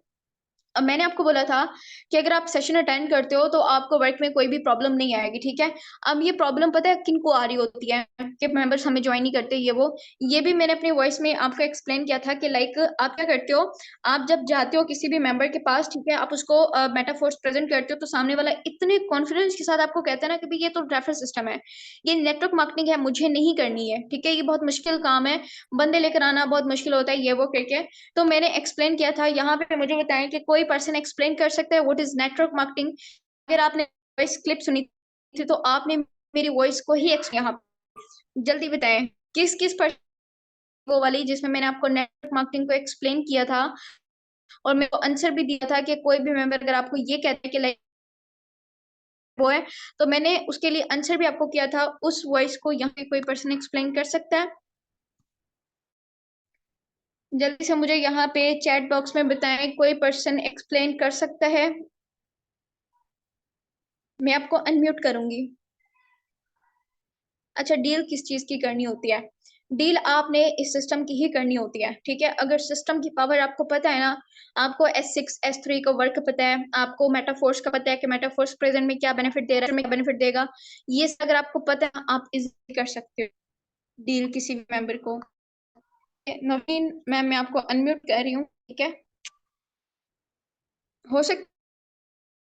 अब मैंने आपको बोला था कि अगर आप सेशन अटेंड करते हो तो आपको वर्क में कोई भी प्रॉब्लम नहीं आएगी, ठीक है। अब ये प्रॉब्लम पता है किन को आ रही होती है कि मेंबर्स हमें ज्वाइन नहीं करते, ये भी मैंने अपनी वॉइस में आपको एक्सप्लेन किया था कि लाइक आप क्या करते हो, आप जब जाते हो किसी भी मेंबर के पास, ठीक है, आप उसको मेटाफोर्स प्रेजेंट करते हो तो सामने वाला इतने कॉन्फिडेंस के साथ आपको कहता है ना कि भाई ये तो रेफर सिस्टम है, ये नेटवर्क मार्केटिंग है, मुझे नहीं करनी है, ठीक है, ये बहुत मुश्किल काम है, बंदे लेकर आना बहुत मुश्किल होता है, ये वो करके। तो मैंने एक्सप्लेन किया था, यहाँ पे मुझे बताएं कि कोई पर्सन एक्सप्लेन कर सकता है व्हाट इज नेटवर्क मार्केटिंग? अगर आपने वॉइस क्लिप सुनी थी तो आपने मेरी वॉइस को ही यहाँ जल्दी बताएं किस किस पर्सन, वो वाली जिसमें मैंने आपको नेटवर्क मार्केटिंग को एक्सप्लेन किया था और मेरे को आंसर भी दिया था कि कोई भी मेंबर अगर आपको ये कहते हैं कि लाइक वो है, तो मैंने उसके लिए आंसर भी आपको किया था। उस वॉइस को यहाँ पे कोई पर्सन एक्सप्लेन कर सकता है? जल्दी से मुझे यहाँ पे चैट बॉक्स में बताएं, कोई पर्सन एक्सप्लेन कर सकता है? मैं आपको अनम्यूट करूंगी। अच्छा, डील किस चीज की करनी होती है? डील आपने इस सिस्टम की ही करनी होती है, ठीक है? अगर सिस्टम की पावर आपको पता है ना, आपको S6, S3 का वर्क पता है, आपको मेटाफोर्स का पता है कि मेटाफोर्स प्रेजेंट में क्या बेनिफिट दे रहा है, में क्या बेनिफिट देगा, ये अगर आपको पता है, आप इजीली कर सकते हो डील किसी भी मेंबर को। नवीन मैम, मैं आपको अनम्यूट कर रही हूँ, ठीक है? हो सकता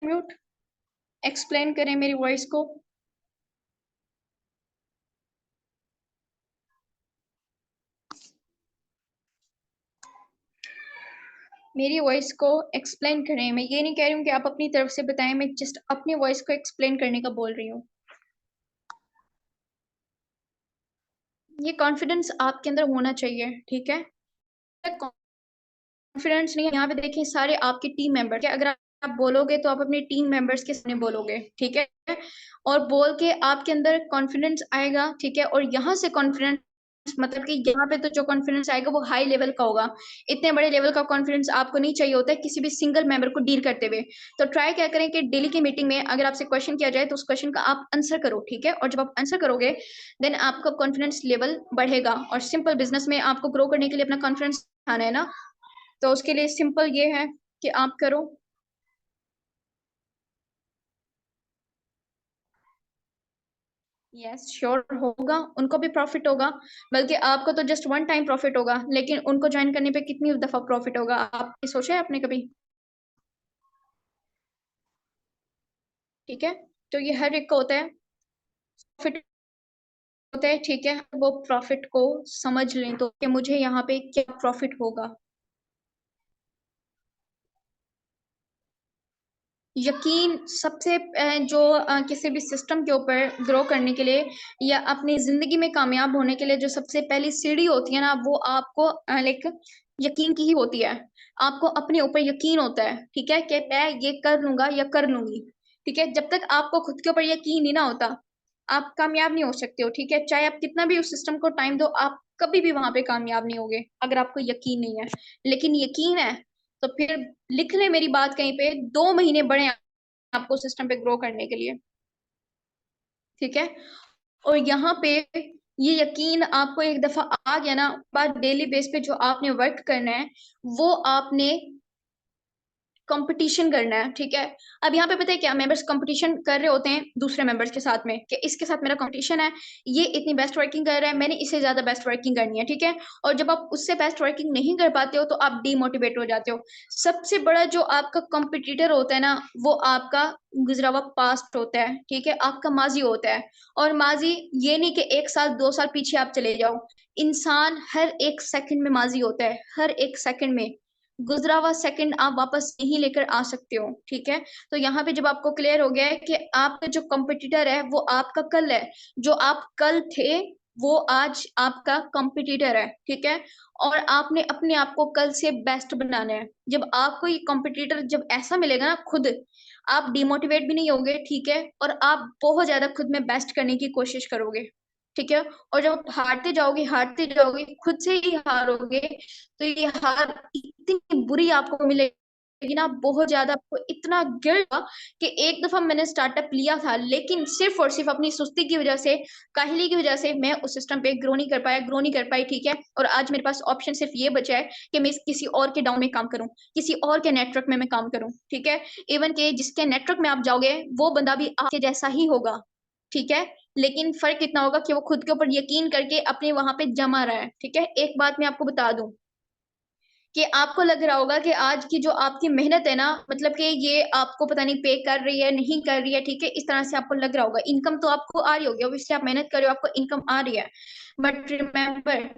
है म्यूट एक्सप्लेन करें मेरी वॉइस को। मेरी वॉइस को एक्सप्लेन करें। मैं ये नहीं कह रही हूँ कि आप अपनी तरफ से बताएं, मैं जस्ट अपनी वॉइस को एक्सप्लेन करने का बोल रही हूँ। ये कॉन्फिडेंस आपके अंदर होना चाहिए, ठीक है? कॉन्फिडेंस नहीं है, यहाँ पे देखिए सारे आपके टीम मेंबर के, अगर आप बोलोगे तो आप अपने टीम मेंबर्स के सामने बोलोगे, ठीक है? और बोल के आपके अंदर कॉन्फिडेंस आएगा, ठीक है? और यहाँ से कॉन्फिडेंस मतलब कि यहाँ पे तो जो कॉन्फिडेंस आएगा वो हाई लेवल का होगा। इतने बड़े लेवल का कॉन्फिडेंस आपको नहीं चाहिए होता है किसी भी सिंगल मेंबर को डील करते हुए। तो ट्राई क्या करें कि डेली की मीटिंग में अगर आपसे क्वेश्चन किया जाए तो उस क्वेश्चन का आप आंसर करो, ठीक है? और जब आप आंसर करोगे देन आपका कॉन्फिडेंस लेवल बढ़ेगा। और सिंपल बिजनेस में आपको ग्रो करने के लिए अपना कॉन्फिडेंस आना है ना, तो उसके लिए सिंपल ये है कि आप करो। यस श्योर होगा, उनको भी प्रॉफिट होगा, बल्कि आपको तो जस्ट वन टाइम प्रॉफिट होगा, लेकिन उनको ज्वाइन करने पे कितनी दफा प्रॉफिट होगा, आप सोचा है आपने कभी? ठीक है, तो ये हर एक को होता है, प्रॉफिट होता है, ठीक है? वो प्रॉफिट को समझ लें तो कि मुझे यहाँ पे क्या प्रॉफिट होगा। यकीन सबसे जो किसी भी सिस्टम के ऊपर ग्रो करने के लिए या अपनी ज़िंदगी में कामयाब होने के लिए जो सबसे पहली सीढ़ी होती है ना, वो आपको लाइक यकीन की ही होती है। आपको अपने ऊपर यकीन होता है, ठीक है? कि मैं ये कर लूँगा या कर लूँगी, ठीक है? जब तक आपको खुद के ऊपर यकीन नहीं ना होता, आप कामयाब नहीं हो सकते हो, ठीक है? चाहे आप कितना भी उस सिस्टम को टाइम दो, आप कभी भी वहाँ पे कामयाब नहीं होगे, अगर आपको यकीन नहीं है। लेकिन यकीन है, तो फिर लिख लें मेरी बात कहीं पे, 2 महीने बड़े आपको सिस्टम पे ग्रो करने के लिए, ठीक है? और यहाँ पे ये यकीन आपको एक दफा आ गया ना, बाद डेली बेस पे जो आपने वर्क करना है वो आपने कंपटीशन करना है, ठीक है? अब यहाँ पे पता है क्या, मेंबर्स कंपटीशन कर रहे होते हैं दूसरे मेंबर्स के साथ में कि इसके साथ मेरा कंपटीशन है, ये इतनी बेस्ट वर्किंग कर रहा है, मैंने इससे ज्यादा बेस्ट वर्किंग करनी है, ठीक है? और जब आप उससे बेस्ट वर्किंग नहीं कर पाते हो तो आप डीमोटिवेट हो जाते हो। सबसे बड़ा जो आपका कंपटीटर होता है ना, वो आपका गुजरा हुआ पास्ट होता है, ठीक है? आपका माजी होता है। और माजी ये नहीं कि 1 साल 2 साल पीछे आप चले जाओ, इंसान हर एक सेकंड में माजी होता है, हर एक सेकंड में। गुजरा हुआ सेकंड आप वापस नहीं लेकर आ सकते हो, ठीक है? तो यहाँ पे जब आपको क्लियर हो गया है कि आपका जो कंपटीटर है वो आपका कल है, जो आप कल थे वो आज आपका कंपटीटर है, ठीक है? और आपने अपने आप को कल से बेस्ट बनाना है। जब आपको ये कंपटीटर जब ऐसा मिलेगा ना खुद, आप डिमोटिवेट भी नहीं होगे, ठीक है? और आप बहुत ज्यादा खुद में बेस्ट करने की कोशिश करोगे, ठीक है? और जब आप हारते जाओगे, खुद से ही हारोगे, तो ये हार इतनी बुरी आपको मिलेगी ना, बहुत ज्यादा आपको इतना गिल्ट होगा कि एक दफा मैंने स्टार्टअप लिया था, लेकिन सिर्फ और सिर्फ अपनी सुस्ती की वजह से, काहली की वजह से मैं उस सिस्टम पे ग्रो नहीं कर पाई, ठीक है? और आज मेरे पास ऑप्शन सिर्फ ये बचा है कि मैं किसी और के डाउन में काम करूं, किसी और के नेटवर्क में मैं काम करूं, ठीक है? इवन के जिसके नेटवर्क में आप जाओगे वो बंदा भी आपके जैसा ही होगा, ठीक है? लेकिन फर्क इतना होगा कि वो खुद के ऊपर यकीन करके अपने वहां पे जमा रहा है, ठीक है? एक बात मैं आपको बता दूं कि आपको लग रहा होगा कि आज की जो आपकी मेहनत है ना, मतलब कि ये आपको पता नहीं पे कर रही है नहीं कर रही है, ठीक है? इस तरह से आपको लग रहा होगा, इनकम तो आपको आ रही होगी, ऑब्वियसली आप मेहनत कर रहे हो, आपको इनकम आ रही है। बट रिमेम्बर,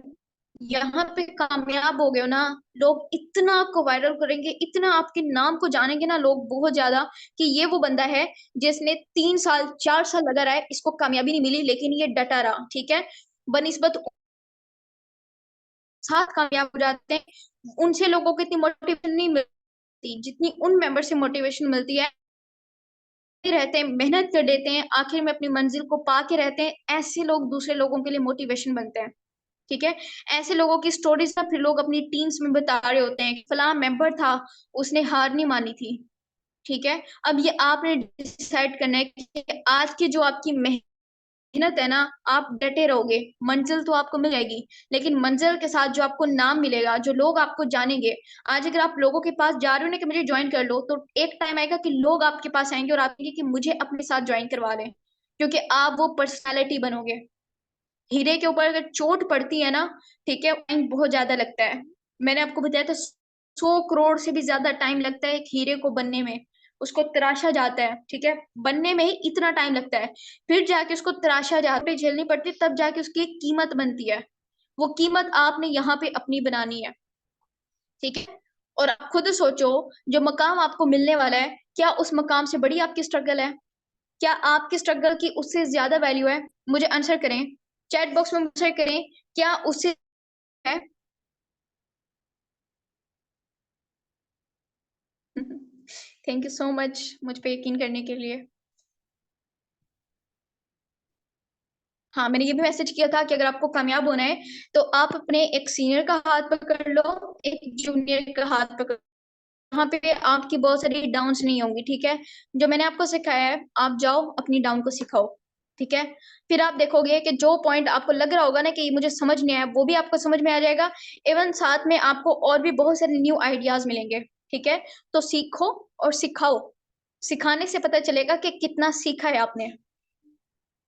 यहाँ पे कामयाब हो गए हो ना, लोग इतना आपको वायरल करेंगे, इतना आपके नाम को जानेंगे ना लोग बहुत ज्यादा, कि ये वो बंदा है जिसने 3 साल 4 साल लगा रहा है, इसको कामयाबी नहीं मिली लेकिन ये डटा रहा, ठीक है? बनिस्बत साथ कामयाब हो जाते हैं, उनसे लोगों को इतनी मोटिवेशन नहीं मिलती जितनी उन मेंबर से मोटिवेशन मिलती है। रहते हैं, मेहनत कर देते हैं, आखिर में अपनी मंजिल को पा के रहते हैं, ऐसे लोग दूसरे लोगों के लिए मोटिवेशन बनते हैं, ठीक है? ऐसे लोगों की स्टोरीज ना फिर लोग अपनी टीम्स में बता रहे होते हैं, फलां मेंबर था, उसने हार नहीं मानी थी, ठीक है? अब ये आपने डिसाइड करना है कि आज की जो आपकी मेहनत है ना, आप डटे रहोगे, मंजिल तो आपको मिल जाएगी, लेकिन मंजिल के साथ जो आपको नाम मिलेगा, जो लोग आपको जानेंगे, आज अगर आप लोगों के पास जा रहे हो ना कि मुझे जॉइन कर लो, तो एक टाइम आएगा कि लोग आपके पास आएंगे और आप कहेंगे कि मुझे अपने साथ जॉइन करवा लें, क्योंकि आप वो पर्सनैलिटी बनोगे। हीरे के ऊपर अगर चोट पड़ती है ना, ठीक है, टाइम बहुत ज्यादा लगता है। मैंने आपको बताया था 100 करोड़ से भी ज्यादा टाइम लगता है एक हीरे को बनने में। उसको तराशा जाता है, ठीक है, बनने में ही इतना टाइम लगता है, फिर जाके उसको तराशा जाते झेलनी पड़ती है, तब जाके उसकी एक कीमत बनती है। वो कीमत आपने यहाँ पे अपनी बनानी है, ठीक है। और आप खुद सोचो, जो मकाम आपको मिलने वाला है, क्या उस मकाम से बड़ी आपकी स्ट्रगल है? क्या आपकी स्ट्रगल की उससे ज्यादा वैल्यू है? मुझे आंसर करें, चैट बॉक्स में आंसर करें, क्या उससे है? थैंक यू सो मच मुझ पे यकीन करने के लिए। हाँ, मैंने ये भी मैसेज किया था कि अगर आपको कामयाब होना है, तो आप अपने एक सीनियर का हाथ पकड़ लो, एक जूनियर का हाथ पकड़, वहां पे आपकी बहुत सारी डाउन्स नहीं होंगी, ठीक है। जो मैंने आपको सिखाया है, आप जाओ अपनी डाउन को सिखाओ, ठीक है। फिर आप देखोगे कि जो पॉइंट आपको लग रहा होगा ना कि मुझे समझ नहीं आया, वो भी आपको समझ में आ जाएगा। इवन साथ में आपको और भी बहुत सारे न्यू आइडियाज मिलेंगे, ठीक है। तो सीखो और सिखाओ, सिखाने से पता चलेगा कि कितना सीखा है आपने,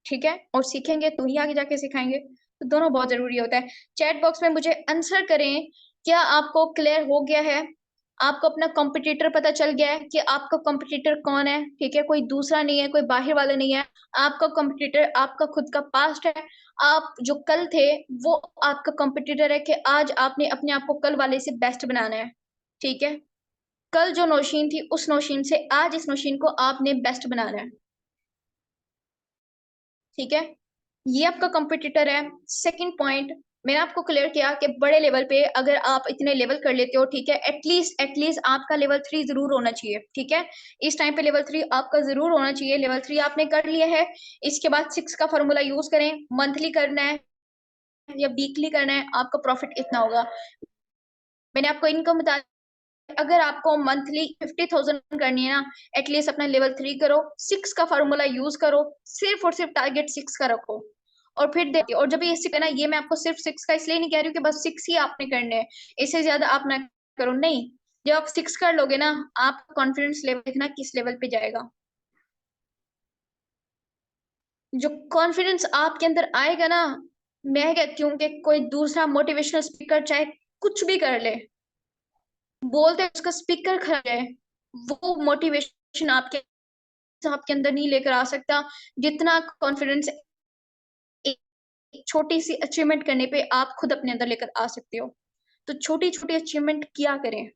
ठीक है। और सीखेंगे तो ही आगे जाके सिखाएंगे, तो दोनों बहुत जरूरी होता है। चैट बॉक्स में मुझे आंसर करें, क्या आपको क्लियर हो गया है? आपको अपना कॉम्पिटिटर पता चल गया है कि आपका कॉम्पिटिटर कौन है, ठीक है, कोई दूसरा नहीं है, कोई बाहर वाला नहीं है। आपका कॉम्पिटिटर आपका खुद का पास्ट है। आप जो कल थे, वो आपका कॉम्पिटिटर है, कि आज आपने अपने आप को कल वाले से बेस्ट बनाना है, ठीक है। कल जो नौशीन थी, उस नौशीन से आज इस नौशीन को आपने बेस्ट बनाना है, ठीक है। ये आपका कंपटीटर है। सेकंड पॉइंट, मैंने आपको क्लियर किया कि बड़े लेवल पे अगर आप इतने लेवल कर लेते हो, ठीक है, एटलीस्ट आपका लेवल 3 जरूर होना चाहिए, ठीक है। इस टाइम पे लेवल 3 आपका जरूर होना चाहिए। लेवल 3 आपने कर लिया है, इसके बाद 6 का फॉर्मूला यूज करें। मंथली करना है या वीकली करना है, आपका प्रॉफिट इतना होगा। मैंने आपको इनकम बता, अगर आपको मंथली 50,000 करनी है ना, एटलीस्ट अपना लेवल 3 करो, 6 का फॉर्मूला यूज करो, सिर्फ और सिर्फ टारगेट 6 का रखो, और फिर देखिए। और जब ये है ना, ये मैं आपको सिर्फ 6 का इसलिए नहीं कह रही हूँ कि बस 6 ही आपने करने हैं, इससे ज्यादा आप ना करो, नहीं। जब आप 6 कर लोगे ना, आपका कॉन्फिडेंस लेवल देखना किस लेवल पे जाएगा। जो कॉन्फिडेंस आपके अंदर आएगा ना, मैं कहती हूँ कि कोई दूसरा मोटिवेशनल स्पीकर चाहे कुछ भी कर ले, बोलते हैं उसका स्पीकर खराब है, वो मोटिवेशन आपके आपके अंदर नहीं लेकर आ सकता, जितना कॉन्फिडेंस एक छोटी सी अचीवमेंट करने पे आप खुद अपने अंदर लेकर आ सकते हो। तो छोटी छोटी अचीवमेंट किया करें,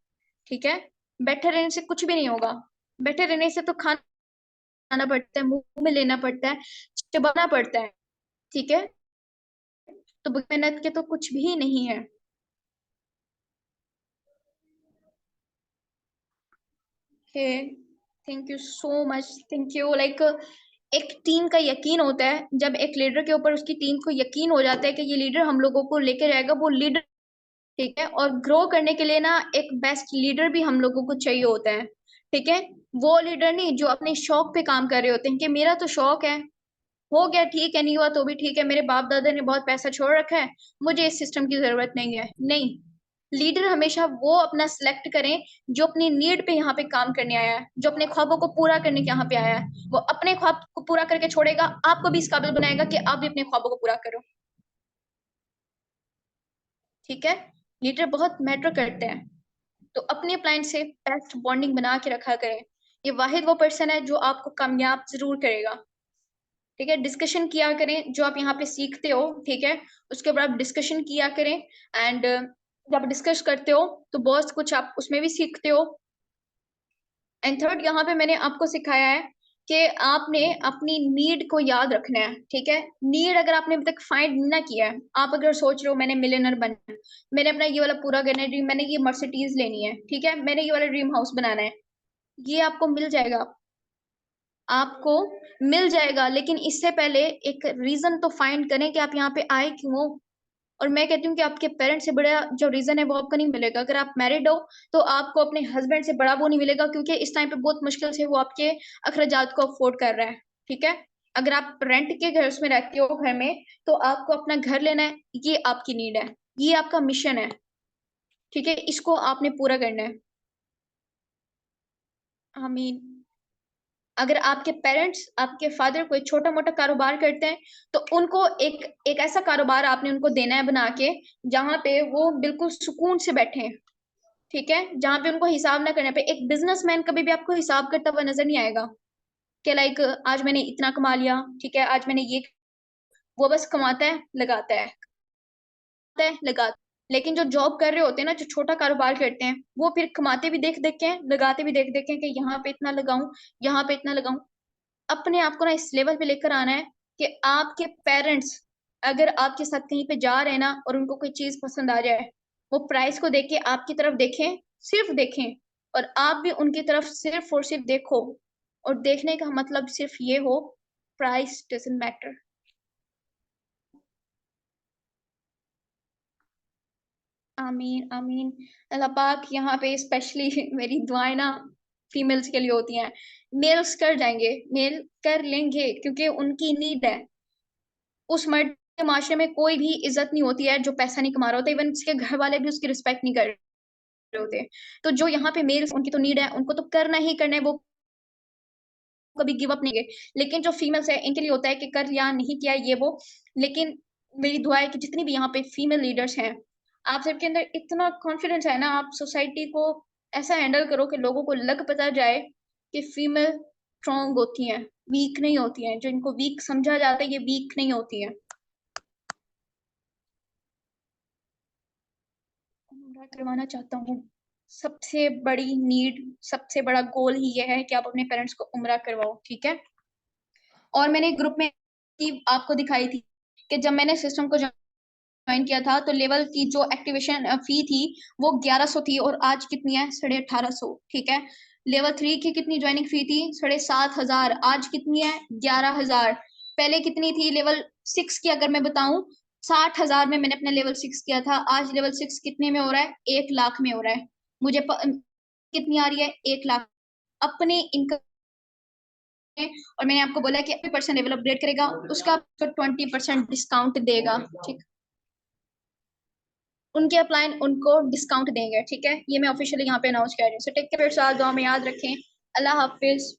ठीक है। बैठे रहने से कुछ भी नहीं होगा। बैठे रहने से तो खाना पड़ता है, मुंह में लेना पड़ता है, चबाना पड़ता है, ठीक है। तो मेहनत के तो कुछ भी नहीं है। Thank you so much, thank you. Like एक टीम का यकीन होता है, जब एक लीडर के ऊपर उसकी टीम को यकीन हो जाता है कि ये लीडर हम लोगों को लेके जाएगा, वो लीडर, ठीक है। और ग्रो करने के लिए ना एक बेस्ट लीडर भी हम लोगों को चाहिए होता है, ठीक है। वो लीडर नहीं जो अपने शौक पे काम कर रहे होते हैं, कि मेरा तो शौक है, हो गया ठीक है, नहीं हुआ तो भी ठीक है, मेरे बाप दादा ने बहुत पैसा छोड़ रखा है, मुझे इस सिस्टम की जरूरत नहीं है, नहीं। लीडर हमेशा वो अपना सिलेक्ट करें जो अपनी नीड पे यहाँ पे काम करने आया है, जो अपने ख्वाबों को पूरा करने के यहाँ पे आया है। वो अपने ख्वाब को पूरा करके छोड़ेगा, आपको भी इस काबिल बनाएगा कि आप भी अपने ख्वाबों को पूरा करो, ठीक है। लीडर बहुत मैटर करते हैं, तो अपने क्लाइंट से बेस्ट बॉन्डिंग बना के रखा करें। ये वाहिद वो पर्सन है जो आपको कामयाब जरूर करेगा, ठीक है। डिस्कशन किया करें, जो आप यहाँ पे सीखते हो, ठीक है, उसके ऊपर आप डिस्कशन किया करें। एंड जब आप डिस्कस करते हो, तो बहुत कुछ आप उसमें भी सीखते हो। एंड थर्ड, यहाँ पे मैंने आपको सिखाया है कि आपने अपनी नीड को याद रखना है, ठीक है। नीड अगर आपने अभी तक फाइंड ना किया है, आप अगर सोच रहे हो मैंने मिलियनर बनना है, मैंने अपना ये वाला पूरा करना है ड्रीम, मैंने ये मर्सिडीज लेनी है, ठीक है, मैंने ये वाला ड्रीम हाउस बनाना है, ये आपको मिल जाएगा, आपको मिल जाएगा। लेकिन इससे पहले एक रीजन तो फाइंड करें कि आप यहाँ पे आए क्यों हो। और मैं कहती हूँ कि आपके पेरेंट्स से बड़ा जो रीजन है वो आपको नहीं मिलेगा। अगर आप मैरिड हो, तो आपको अपने हस्बैंड से बड़ा वो नहीं मिलेगा, क्योंकि इस टाइम पे बहुत मुश्किल से वो आपके अखराजात को अफोर्ड कर रहा है, ठीक है। अगर आप रेंट के घर में रहते हो घर में, तो आपको अपना घर लेना है, ये आपकी नीड है, ये आपका मिशन है, ठीक है, इसको आपने पूरा करना है। आई मीन अगर आपके पेरेंट्स, आपके फादर कोई छोटा मोटा कारोबार करते हैं, तो उनको एक एक ऐसा कारोबार आपने उनको देना है बना के, जहां पे वो बिल्कुल सुकून से बैठे, ठीक है, जहां पे उनको हिसाब ना करने पे। एक बिजनेसमैन कभी भी आपको हिसाब करता हुआ नजर नहीं आएगा कि लाइक आज मैंने इतना कमा लिया, ठीक है, आज मैंने ये, वो बस कमाता है लगाता है, कमाता है लगाता है। लेकिन जो जॉब कर रहे होते हैं ना, जो छोटा कारोबार करते हैं, वो फिर कमाते भी देख देख के हैं, लगाते भी देख देख के हैं कि यहाँ पे इतना लगाऊं, यहाँ पे इतना लगाऊं। अपने आप को ना इस लेवल पे लेकर आना है कि आपके पेरेंट्स अगर आपके साथ कहीं पे जा रहे हैं ना, और उनको कोई चीज पसंद आ जाए, वो प्राइस को देख के आपकी तरफ देखें, सिर्फ देखें, और आप भी उनकी तरफ सिर्फ और सिर्फ देखो। और देखने का मतलब सिर्फ ये हो, प्राइस डजंट मैटर। आमीन आमीन। अल्लाह पाक यहाँ पे स्पेशली मेरी दुआएं ना फीमेल्स के लिए होती हैं। मेल्स कर जाएंगे, मेल कर लेंगे, क्योंकि उनकी नीड है। उस मर्द के माशरे में कोई भी इज्जत नहीं होती है जो पैसा नहीं कमा रहा होता, इवन उसके घर वाले भी उसकी रिस्पेक्ट नहीं कर रहे होते। तो जो यहाँ पे मेल्स, उनकी तो नीड है, उनको तो करना ही करना है, वो कभी गिव अप नहीं है। लेकिन जो फीमेल्स है, इनके लिए होता है कि कर लिया नहीं किया ये वो। लेकिन मेरी दुआ है कि जितनी भी यहाँ पे फीमेल लीडर्स हैं, आप सबके अंदर इतना कॉन्फिडेंस है ना, आप सोसाइटी को ऐसा हैंडल करो कि लोगों को लग पता जाए कि फीमेल स्ट्रॉन्ग होती हैं, वीक नहीं होती हैं। जो इनको वीक समझा जाता है, ये वीक नहीं होती है। पूरा करवाना चाहता हूँ। सबसे बड़ी नीड, सबसे बड़ा गोल ही ये है कि आप अपने पेरेंट्स को उम्रा करवाओ, ठीक है। और मैंने ग्रुप में आपको दिखाई थी कि जब मैंने सिस्टम को ज्वाइन किया था, तो लेवल की जो एक्टिवेशन फी थी वो 1100 थी, और आज कितनी है? 1850, ठीक है। लेवल 3 की कितनी ज्वाइनिंग फी थी? 7500, आज कितनी है? 11,000। पहले कितनी थी लेवल 6 की? अगर मैं बताऊं, 60,000 में मैंने अपना लेवल 6 किया था। आज लेवल 6 कितने में हो रहा है? 1 लाख में हो रहा है। कितनी आ रही है? 1 लाख। अपने इनकम में। और मैंने आपको बोला कि 80% लेवल अपग्रेड करेगा, उसका 20% डिस्काउंट देगा, ठीक। उनके अपलाइन उनको डिस्काउंट देंगे, ठीक है। ये मैं ऑफिशियली यहाँ पे अनाउंस कर रही हूँ। सो टेक केयर, साथ दुआ में याद रखें। अल्लाह हाफिज।